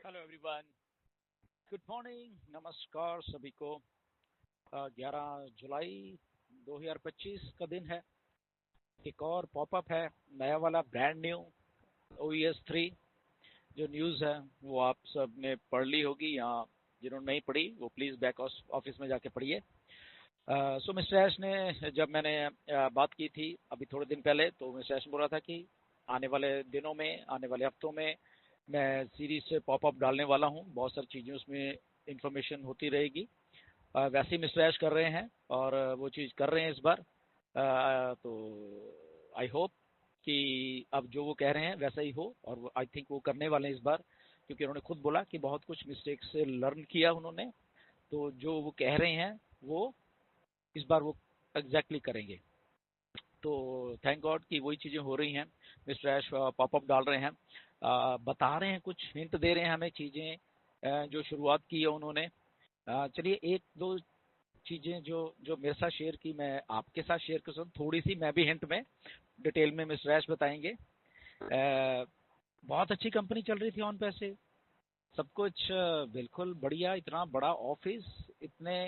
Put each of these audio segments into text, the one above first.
Hello everyone, good morning, नमस्कार सभी को। 11 जुलाई 2025 का दिन है। एक और पॉपअप है, नया वाला, ब्रांड न्यू OES 3। जो न्यूज़ है वो आप सब ने पढ़ ली होगी, या जिन्होंने नहीं पढ़ी वो प्लीज़ बैक ऑफिस में जाके पढ़िए। सो मिस्टर ऐश ने, जब मैंने बात की थी अभी थोड़े दिन पहले, तो मिस्टर ऐश बोल रहा था कि आने वाले दिनों में, आने वाले हफ्तों में मैं सीरीज से पॉपअप डालने वाला हूँ। बहुत सारी चीज़ें उसमें इंफॉर्मेशन होती रहेगी। वैसे ही मिस्टर ऐश कर रहे हैं और वो चीज़ कर रहे हैं इस बार। तो आई होप कि अब जो वो कह रहे हैं वैसा ही हो, और आई थिंक वो करने वाले हैं इस बार, क्योंकि उन्होंने खुद बोला कि बहुत कुछ मिस्टेक से लर्न किया उन्होंने। तो जो वो कह रहे हैं वो इस बार वो एग्जैक्टली करेंगे। तो थैंक गॉड कि वही चीज़ें हो रही हैं। मिस्टर ऐश पॉपअप डाल रहे हैं, बता रहे हैं, कुछ हिंट दे रहे हैं हमें चीज़ें, जो शुरुआत की है उन्होंने। चलिए एक दो चीज़ें जो जो मेरे साथ शेयर की, मैं आपके साथ शेयर कर सकता हूँ। थोड़ी सी मैं भी हिंट में डिटेल में मिस्टर ऐश बताएंगे। बहुत अच्छी कंपनी चल रही थी ऑन पैसे, सब कुछ बिल्कुल बढ़िया, इतना बड़ा ऑफिस, इतने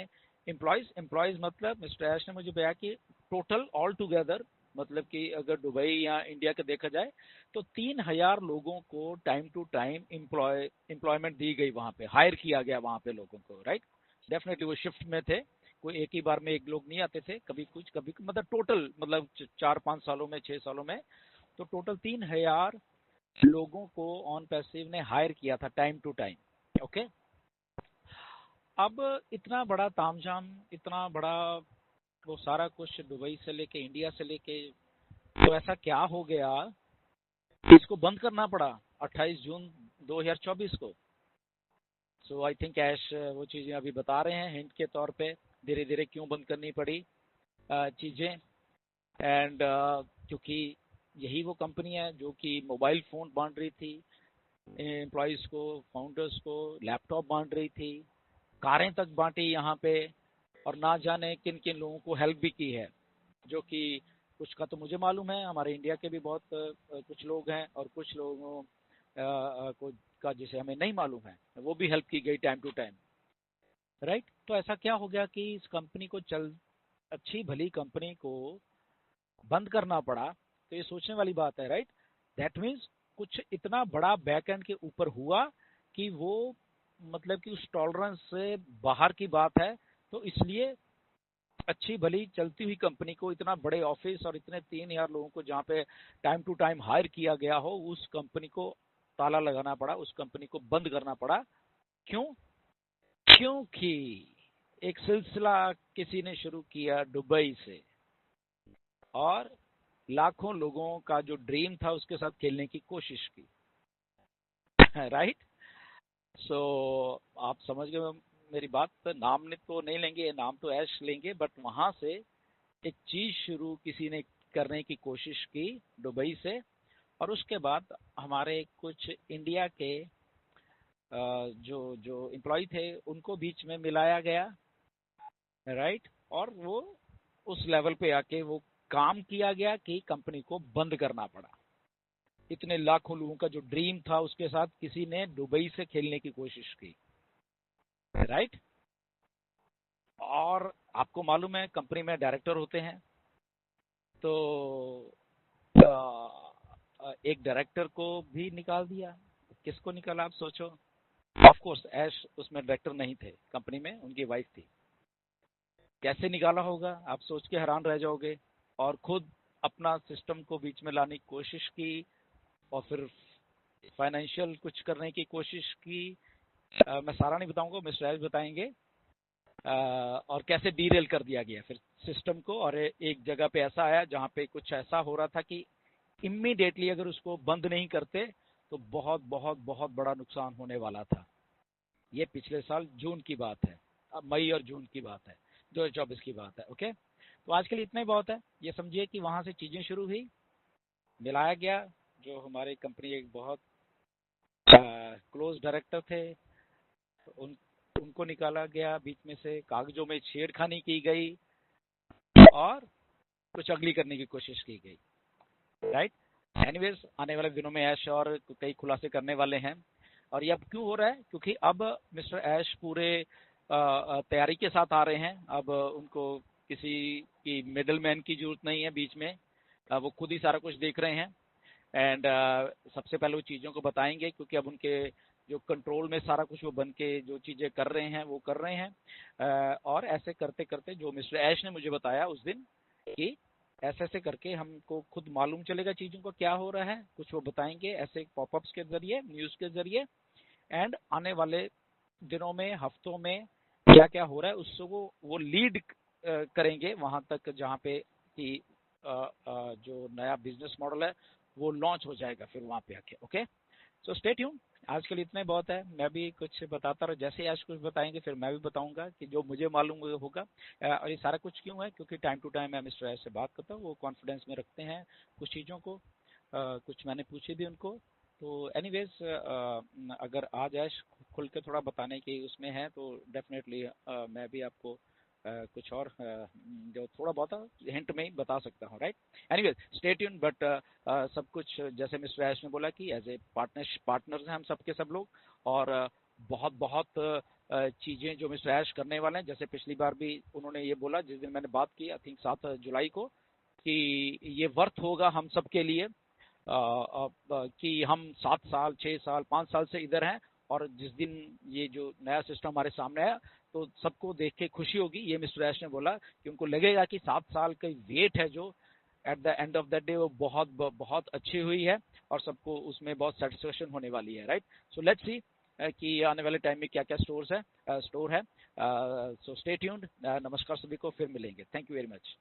एम्प्लॉयज एम्प्लॉयज मतलब मिस्टर ऐश ने मुझे बताया कि टोटल ऑल टुगेदर, मतलब कि अगर दुबई या इंडिया का देखा जाए तो 3,000 लोगों को टाइम टू टाइम एम्प्लॉयमेंट दी गई, वहां पे हायर किया गया वहां पे लोगों को, राइट। डेफिनेटली वो शिफ्ट में थे, कोई एक ही बार में एक लोग नहीं आते थे, कभी कुछ कभी मतलब टोटल, मतलब 4-5 सालों में, 6 सालों में, तो टोटल 3,000 लोगों को ऑन पैसिव ने हायर किया था टाइम टू टाइम। ओके, अब इतना बड़ा तामझाम, इतना बड़ा वो सारा कुछ, दुबई से लेके इंडिया से लेके, तो ऐसा क्या हो गया कि इसको बंद करना पड़ा 28 जून 2024 को। सो आई थिंक ऐश वो चीजें अभी बता रहे हैं हिंट के तौर पे, धीरे धीरे क्यों बंद करनी पड़ी चीजें। एंड क्योंकि यही वो कंपनी है जो कि मोबाइल फोन बांट रही थी एम्प्लॉयज को, फाउंडर्स को, लैपटॉप बांट रही थी, कारें तक बांटी यहाँ पे, और ना जाने किन किन लोगों को हेल्प भी की है। जो कि कुछ का तो मुझे मालूम है, हमारे इंडिया के भी बहुत कुछ लोग हैं, और कुछ लोगों को का जिसे हमें नहीं मालूम है, वो भी हेल्प की गई टाइम टू टाइम, राइट। तो ऐसा क्या हो गया कि इस कंपनी को, चल अच्छी भली कंपनी को बंद करना पड़ा? तो ये सोचने वाली बात है, राइट। दैट मीन्स कुछ इतना बड़ा बैक एंड के ऊपर हुआ कि वो, मतलब कि उस टॉलरेंस से बाहर की बात है। तो इसलिए अच्छी भली चलती हुई कंपनी को, इतना बड़े ऑफिस और इतने 3,000 लोगों को जहाँ पे टाइम टू टाइम हायर किया गया हो, उस कंपनी को ताला लगाना पड़ा, उस कंपनी को बंद करना पड़ा। क्यों? क्योंकि एक सिलसिला किसी ने शुरू किया दुबई से, और लाखों लोगों का जो ड्रीम था उसके साथ खेलने की कोशिश की, राइट। सो आप समझ गए मेरी बात। नाम ने तो नहीं लेंगे, नाम तो ऐश लेंगे, बट वहां से एक चीज शुरू किसी ने करने की कोशिश की दुबई से, और उसके बाद हमारे कुछ इंडिया के जो जो एम्प्लॉय थे उनको बीच में मिलाया गया, राइट। और वो उस लेवल पे आके वो काम किया गया कि कंपनी को बंद करना पड़ा। इतने लाखों लोगों का जो ड्रीम था उसके साथ किसी ने दुबई से खेलने की कोशिश की, राइट। और आपको मालूम है कंपनी में डायरेक्टर होते हैं, तो एक डायरेक्टर को भी निकाल दिया। किसको निकाला आप सोचो? ऑफ कोर्स ऐश उसमें डायरेक्टर नहीं थे, कंपनी में उनकी वाइफ थी। कैसे निकाला होगा आप सोच के हैरान रह जाओगे। और खुद अपना सिस्टम को बीच में लाने की कोशिश की, और फिर फाइनेंशियल कुछ करने की कोशिश की। मैं सारा नहीं बताऊंगा, मिस्टर ऐश बताएंगे। और कैसे डीरेल कर दिया गया फिर सिस्टम को, और एक जगह पे ऐसा आया जहाँ पे कुछ ऐसा हो रहा था कि इमीडिएटली अगर उसको बंद नहीं करते तो बहुत बहुत बहुत बड़ा नुकसान होने वाला था। ये पिछले साल जून की बात है, अब मई और जून की बात है, 2024 की बात है। ओके, तो आज के लिए इतना ही बहुत है। ये समझिए कि वहां से चीजें शुरू हुई, मिलाया गया। जो हमारी कंपनी एक बहुत क्लोज डायरेक्टर थे, उन उनको निकाला गया बीच में से, कागजों में छेड़खानी की गई, और कुछ अगली करने की कोशिश की गई, राइट। एनीवेज, आने वाले दिनों में ऐश और कई खुलासे करने वाले हैं। और ये अब क्यों हो रहा है, क्योंकि अब मिस्टर ऐश पूरे तैयारी के साथ आ रहे हैं। अब उनको किसी की मिडल मैन की जरूरत नहीं है बीच में, वो खुद ही सारा कुछ देख रहे हैं। एंड सबसे पहले वो चीज़ों को बताएंगे, क्योंकि अब उनके जो कंट्रोल में सारा कुछ वो बन के जो चीज़ें कर रहे हैं वो कर रहे हैं। और ऐसे करते करते जो मिस्टर ऐश ने मुझे बताया उस दिन कि ऐसे ऐसे करके हमको खुद मालूम चलेगा चीज़ों को क्या हो रहा है, कुछ वो बताएंगे ऐसे पॉपअप्स के जरिए, न्यूज़ के जरिए। एंड आने वाले दिनों में, हफ्तों में क्या क्या हो रहा है उससे वो लीड करेंगे वहां तक जहाँ पे कि जो नया बिजनेस मॉडल है वो लॉन्च हो जाएगा फिर वहां पे आके। Okay, so stay tune. आज के लिए इतना ही बहुत है। मैं भी कुछ बताता रहा, जैसे ही आज कुछ बताएंगे फिर मैं भी बताऊंगा कि जो मुझे मालूम होगा। और ये सारा कुछ क्यों है, क्योंकि टाइम टू टाइम मैं मिस्टर एस से बात करता हूँ, वो कॉन्फिडेंस में रखते हैं कुछ चीज़ों को। कुछ मैंने पूछे भी उनको। तो एनीवेज, अगर आज ऐश खुल के थोड़ा बताने की उसमें है तो डेफिनेटली मैं भी आपको कुछ और जो थोड़ा बहुत हिंट में ही बता सकता हूँ, right. Anyways stay tune. But सब कुछ जैसे मिस्टर ऐश ने बोला कि एज ए पार्टनर्स हैं हम सबके सब लोग। और बहुत बहुत चीज़ें जो मिस्टर ऐश करने वाले हैं, जैसे पिछली बार भी उन्होंने ये बोला जिस दिन मैंने बात की, आई थिंक 7 जुलाई को, कि ये वर्थ होगा हम सब के लिए कि हम 7 साल 6 साल 5 साल से इधर हैं। और जिस दिन ये जो नया सिस्टम हमारे सामने है तो सबको देख के खुशी होगी। ये मिस्टर ऐश ने बोला कि उनको लगेगा कि 7 साल का वेट है जो at the end of the day वो बहुत बहुत अच्छी हुई है और सबको उसमें बहुत सेटिस्फेक्शन होने वाली है, राइट। सो लेट्स सी कि आने वाले टाइम में क्या क्या स्टोर है। So stay tuned. नमस्कार सभी को, फिर मिलेंगे। Thank you very much.